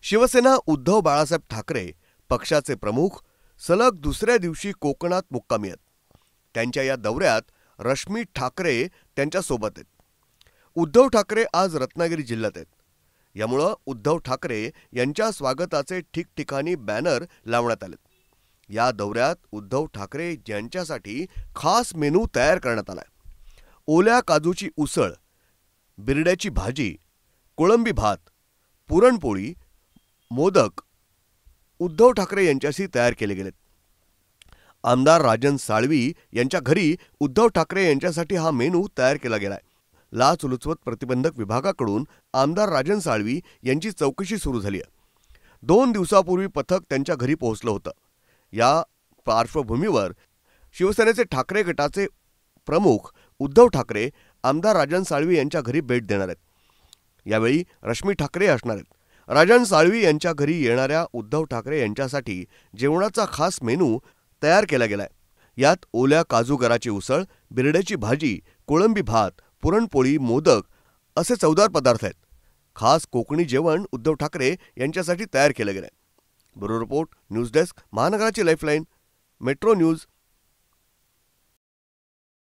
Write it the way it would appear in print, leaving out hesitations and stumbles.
शिवसेना उद्धव बाळासाहेब ठाकरे पक्षाचे प्रमुख सलग दुसऱ्या दिवशी कोकणात मुक्कामी आहेत. त्यांच्या या दौऱ्यात रश्मी ठाकरे त्यांच्यासोबत आहेत. उद्धव ठाकरे आज रत्नागिरी जिल्ह्यात आहेत. यामुळं उद्धव ठाकरे यांच्या स्वागताचे ठिकठिकाणी बॅनर लावण्यात आलेत. या दौऱ्यात उद्धव ठाकरे यांच्यासाठी खास मेनू तयार करण्यात आलाय. ओल्या काजूची उसळ, बिरड्याची भाजी, कोळंबी भात, पुरणपोळी, मोदक उद्धव ठाकरे यांच्याशी तयार केले गेलेत. आमदार राजन साळवी यांच्या घरी उद्धव ठाकरे यांच्यासाठी हा मेनू तयार केला गेलाय. लाचलुचपत प्रतिबंधक विभागाकडून आमदार राजन साळवी यांची चौकशी सुरू झाली आहे. 2 दिवसापूर्वी पथक त्यांच्या घरी पोहोचलं होतं. या पार्श्वभूमीवर शिवसेनेचे ठाकरे गटाचे प्रमुख उद्धव ठाकरे आमदार राजन साळवी यांच्या घरी भेट देणार आहेत. यावेळी रश्मी ठाकरे असणार आहेत. राजन साळवी यांच्या घरी येणाऱ्या उद्धव ठाकरे यांच्यासाठी जेवणाचा खास मेनू तयार केला गेलाय. यात ओल्या काजूगराची उसळ, बिरड्याची भाजी, कोळंबी भात, पुरणपोळी, मोदक असे चवदार पदार्थ आहेत. खास कोकणी जेवण उद्धव ठाकरे यांच्यासाठी तयार केलं गेलंय. ब्युरो रिपोर्ट, न्यूज डेस्क, महानगराची लाईफलाईन, मेट्रो न्यूज.